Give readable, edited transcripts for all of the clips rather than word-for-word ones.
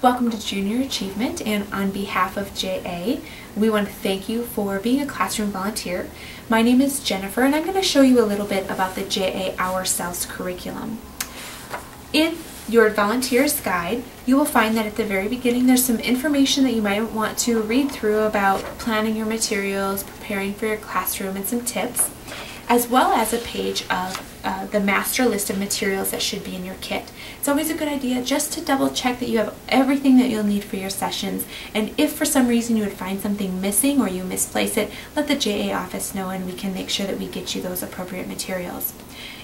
Welcome to Junior Achievement, and on behalf of JA, we want to thank you for being a classroom volunteer. My name is Jennifer, and I'm going to show you a little bit about the JA Ourselves curriculum. In your volunteer's guide, you will find that at the very beginning there's some information that you might want to read through about planning your materials, preparing for your classroom, and some tips, as well as a page of the master list of materials that should be in your kit. It's always a good idea just to double check that you have everything that you'll need for your sessions, and if for some reason you would find something missing or you misplace it, let the JA office know and we can make sure that we get you those appropriate materials.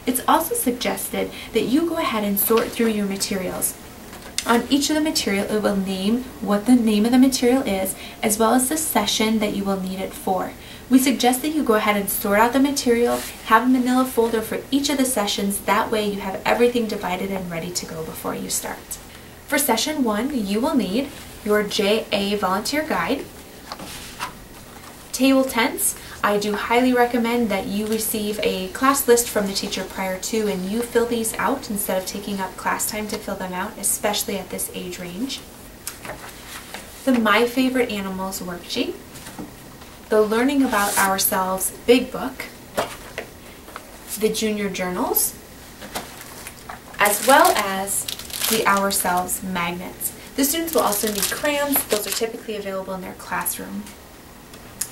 It's also suggested that you go ahead and sort through your materials. On each of the material, it will name what the name of the material is, as well as the session that you will need it for. We suggest that you go ahead and sort out the material, have a manila folder for each of the sessions. That way you have everything divided and ready to go before you start. For session 1, you will need your JA volunteer guide, table tents. I do highly recommend that you receive a class list from the teacher prior to and you fill these out instead of taking up class time to fill them out, especially at this age range. The My Favorite Animals worksheet, the Learning About Ourselves Big Book, the Junior Journals, as well as the Ourselves magnets. The students will also need crayons. Those are typically available in their classroom.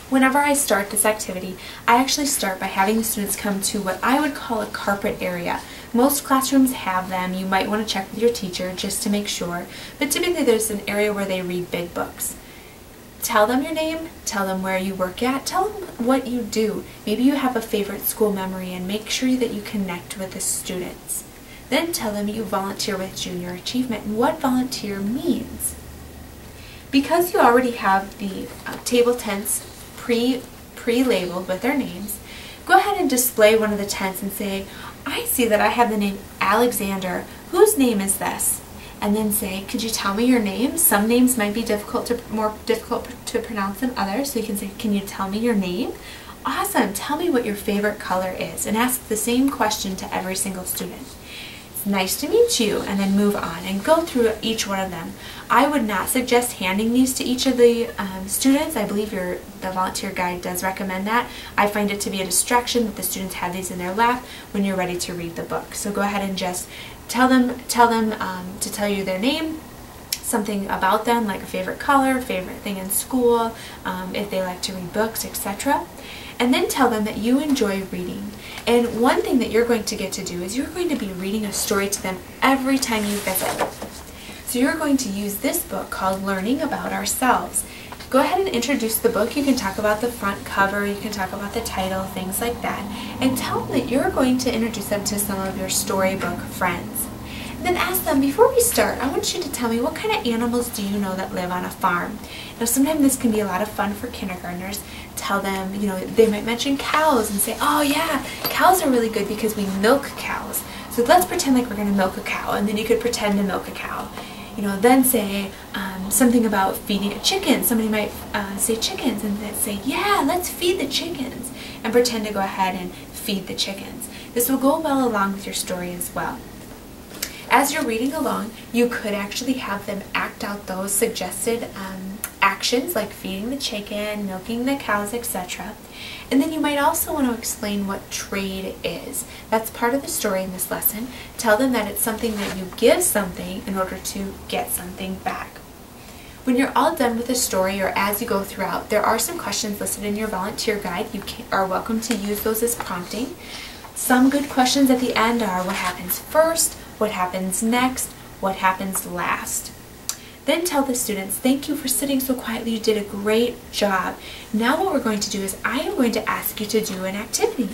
Whenever I start this activity, I actually start by having the students come to what I would call a carpet area. Most classrooms have them. You might want to check with your teacher just to make sure, but typically there's an area where they read big books. Tell them your name, tell them where you work at, tell them what you do. Maybe you have a favorite school memory and make sure that you connect with the students. Then tell them you volunteer with Junior Achievement and what volunteer means. Because you already have the table tents pre-labeled with their names, go ahead and display one of the tents and say, I see that I have the name Alexander. Whose name is this? And then say, could you tell me your name? Some names might be more difficult to pronounce than others, so you can say, can you tell me your name? Awesome, tell me what your favorite color is, and ask the same question to every single student. It's nice to meet you, and then move on and go through each one of them. I would not suggest handing these to each of the students. I believe the volunteer guide does recommend that. I find it to be a distraction that the students have these in their lap when you're ready to read the book. So go ahead and just tell them to tell you their name, something about them like a favorite color, favorite thing in school, if they like to read books, etc. And then tell them that you enjoy reading. And one thing that you're going to get to do is you're going to be reading a story to them every time you visit. So you're going to use this book called Learning About Ourselves. Go ahead and introduce the book. You can talk about the front cover, you can talk about the title, things like that. And tell them that you're going to introduce them to some of your storybook friends. And then ask them, before we start, I want you to tell me what kind of animals do you know that live on a farm? Now sometimes this can be a lot of fun for kindergartners. Tell them, they might mention cows and say, oh yeah, cows are really good because we milk cows. So let's pretend like we're going to milk a cow, and then you could pretend to milk a cow. Then say something about feeding a chicken. Somebody might say chickens, and then say, yeah, let's feed the chickens, and pretend to go ahead and feed the chickens. This will go well along with your story as well. As you're reading along, you could actually have them act out those suggested actions like feeding the chicken, milking the cows, etc. And then you might also want to explain what trade is. That's part of the story in this lesson. Tell them that it's something that you give something in order to get something back. When you're all done with the story, or as you go throughout, there are some questions listed in your volunteer guide. You are welcome to use those as prompting. Some good questions at the end are what happens first, what happens next, what happens last. Then tell the students, thank you for sitting so quietly, you did a great job. Now what we're going to do is I am going to ask you to do an activity.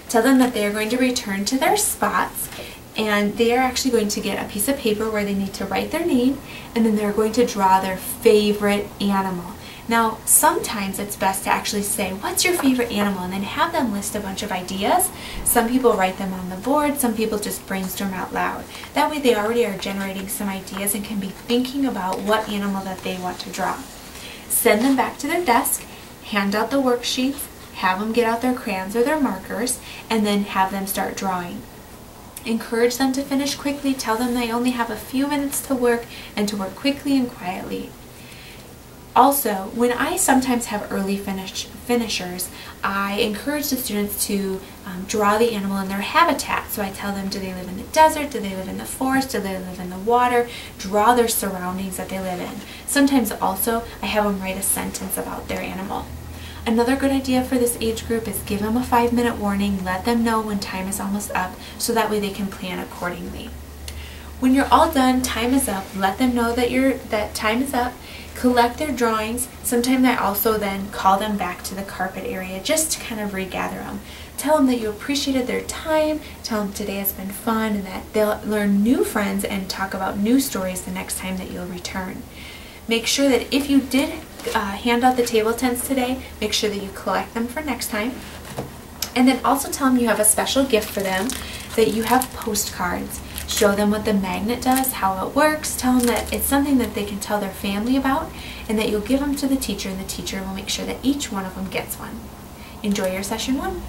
Tell them that they are going to return to their spots, and they are actually going to get a piece of paper where they need to write their name, and then they're going to draw their favorite animal. Now, sometimes it's best to actually say, what's your favorite animal? And then have them list a bunch of ideas. Some people write them on the board, some people just brainstorm out loud. That way they already are generating some ideas and can be thinking about what animal that they want to draw. Send them back to their desk, hand out the worksheets, have them get out their crayons or their markers, and then have them start drawing. Encourage them to finish quickly. Tell them they only have a few minutes to work and to work quickly and quietly. Also, when I sometimes have early finishers, I encourage the students to draw the animal in their habitat. So I tell them, do they live in the desert? Do they live in the forest? Do they live in the water? Draw their surroundings that they live in. Sometimes also, I have them write a sentence about their animal. Another good idea for this age group is give them a 5-minute warning. Let them know when time is almost up, so that way they can plan accordingly. When you're all done, time is up. Let them know that time is up. Collect their drawings. Sometimes I also then call them back to the carpet area just to kind of regather them. Tell them that you appreciated their time. Tell them today has been fun and that they'll learn new friends and talk about new stories the next time that you'll return. Make sure that if you did hand out the table tents today, make sure that you collect them for next time. And then also tell them you have a special gift for them, that you have postcards. Show them what the magnet does, how it works. Tell them that it's something that they can tell their family about, and that you'll give them to the teacher, and the teacher will make sure that each one of them gets one. Enjoy your session 1.